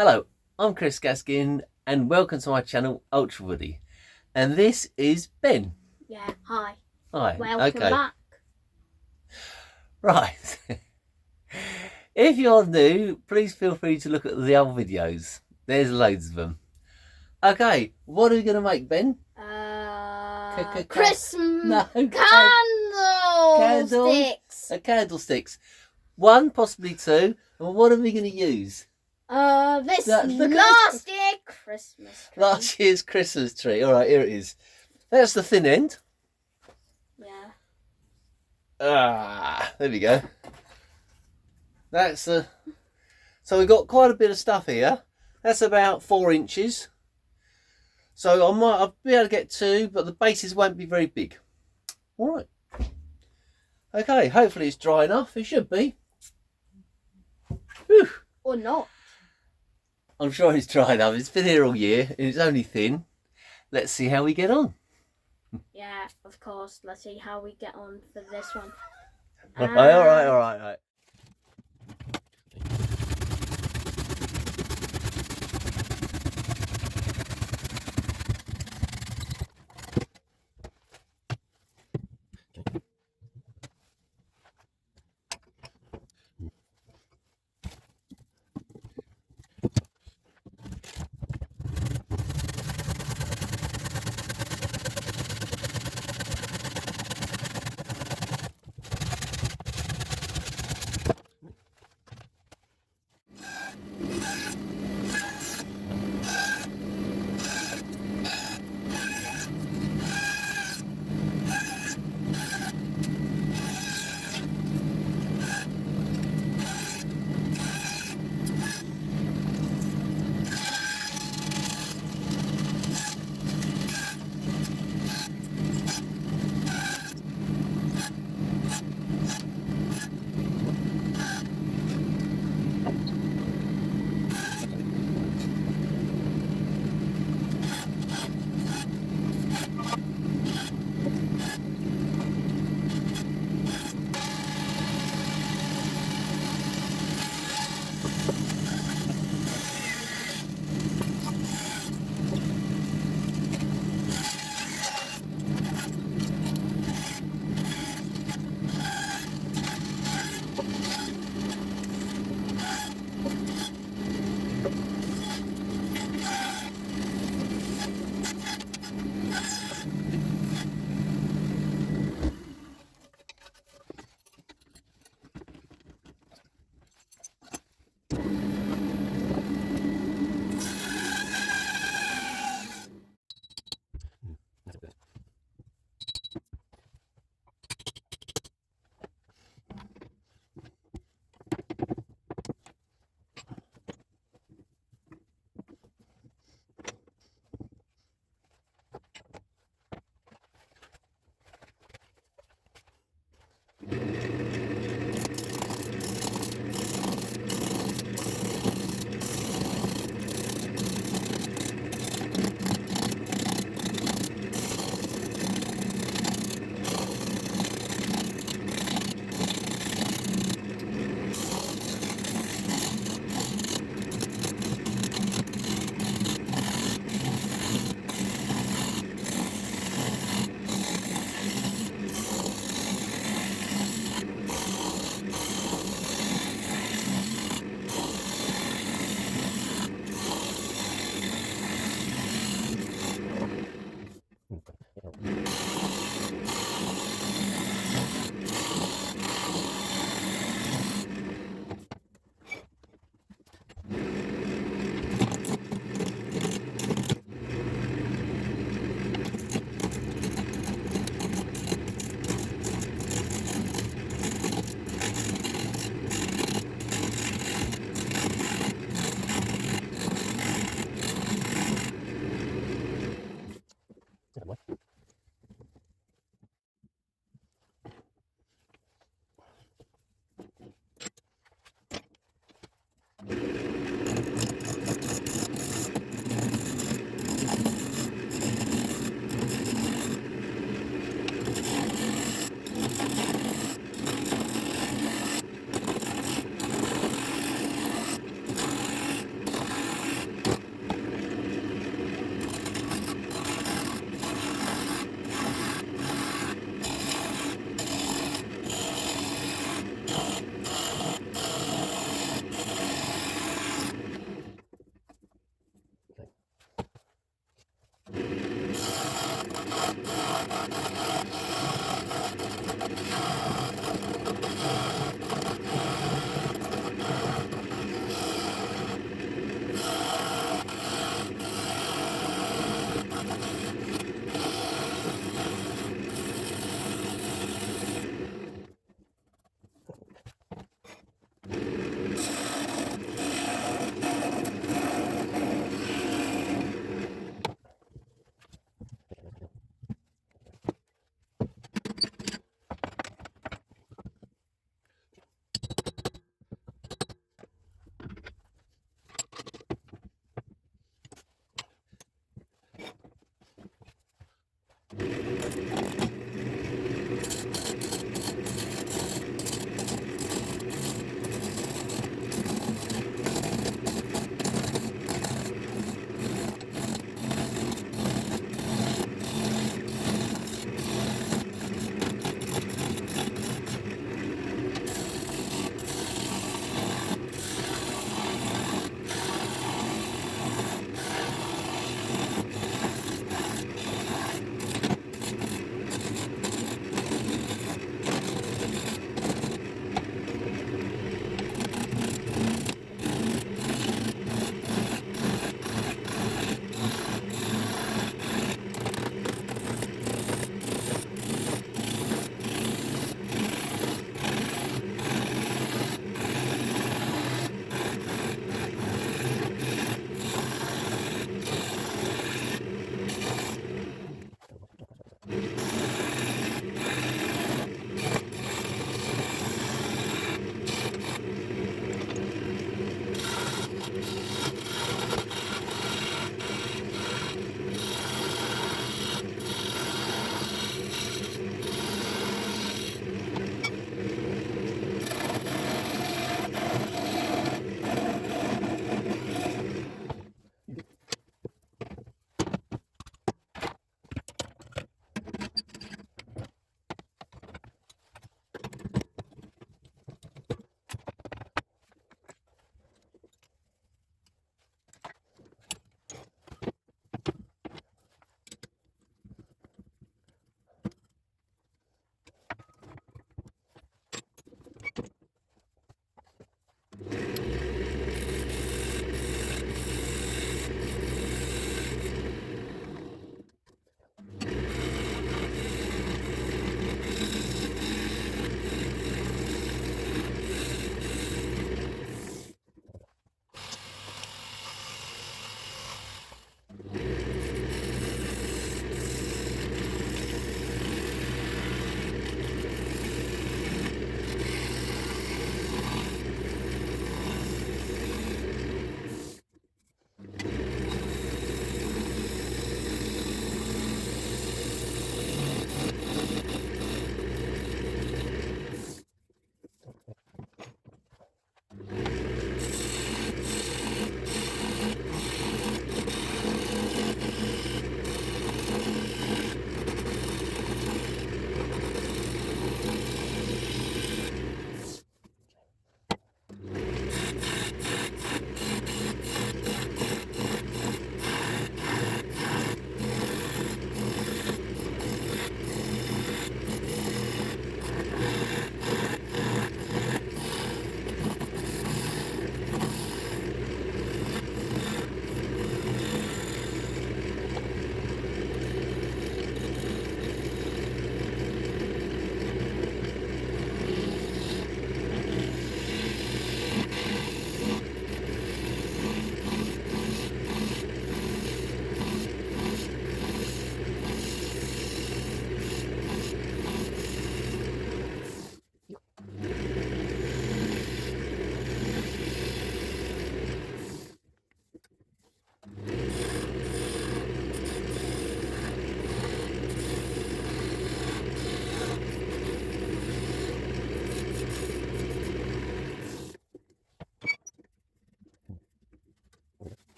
Hello, I'm Chris Gaskin and welcome to my channel Ultra Woody. And this is Ben. Yeah, hi. Hi. Welcome okay. back. Right. If you're new, please feel free to look at the other videos. There's loads of them. Okay, what are we going to make, Ben? Christmas No, candlesticks. Candlesticks. One, possibly two. And what are we going to use? This last year Christmas tree. Last year's Christmas tree. All right, here it is. That's the thin end. Yeah. There we go. That's so we've got quite a bit of stuff here. That's about 4 inches. So I'll be able to get 2, but the bases won't be very big. All right. Okay, hopefully it's dry enough. It should be. Whew. Or not. I'm sure it's dry enough. It's been here all year and it's only thin. Let's see how we get on. Yeah, of course. Let's see how we get on for this one. All right.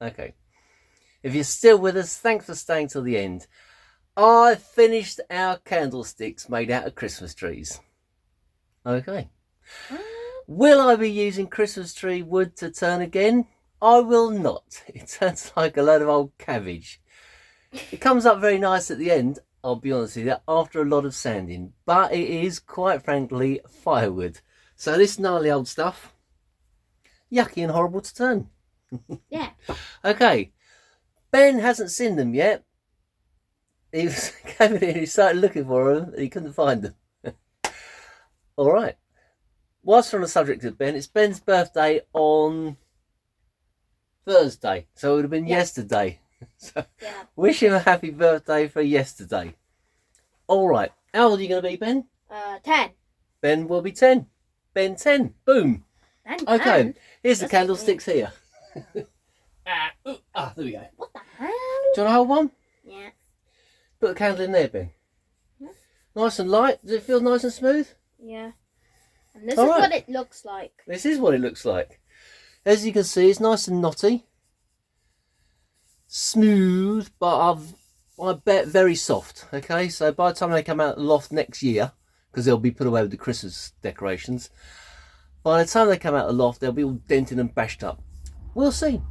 Okay. If you're still with us, thanks for staying till the end. I finished our candlesticks made out of Christmas trees. Okay. Will I be using Christmas tree wood to turn again? I will not. It turns like a load of old cabbage. It comes up very nice at the end, I'll be honest with you, after a lot of sanding. But it is, quite frankly, firewood. So this gnarly old stuff, yucky and horrible to turn. Yeah. Okay. Ben hasn't seen them yet. He came in and he started looking for them and he couldn't find them. All right. Whilst we're on the subject of Ben, it's Ben's birthday on Thursday. So it would have been yesterday. So wish him a happy birthday for yesterday. All right. How old are you going to be, Ben? 10. Ben will be 10. Ben 10. Boom. Ben Okay. 10? Here's the candlesticks here. There we go. What the hell? Do you want to hold one? Yeah. Put the candle in there, Ben. Yeah. Nice and light. Does it feel nice and smooth? Yeah. And this All is right. what it looks like. This is what it looks like. As you can see, it's nice and knotty. Smooth, but I bet very soft. Okay, so by the time they come out of the loft next year, because they'll be put away with the Christmas decorations, by the time they come out of the loft, they'll be all dented and bashed up. We'll see.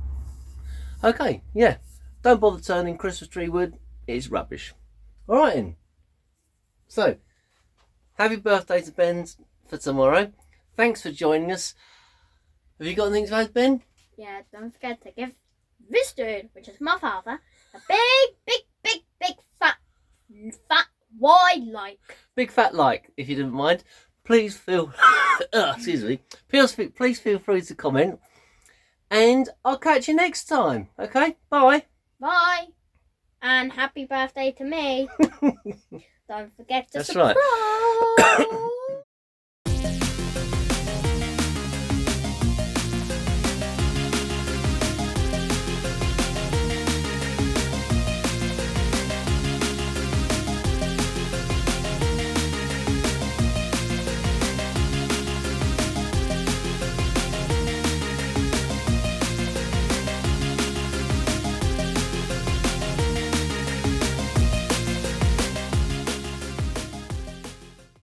Okay, yeah. Don't bother turning Christmas tree wood. It's rubbish. All right, then. So, happy birthday to Ben for tomorrow. Thanks for joining us. Have you got anything to add, Ben? Yeah, don't forget to give this dude, which is my father, a big fat wide like. Big fat like, if you didn't mind. Please feel, excuse me. Please feel free to comment. And I'll catch you next time. Okay, bye. Bye. And happy birthday to me. Don't forget to That's subscribe. right.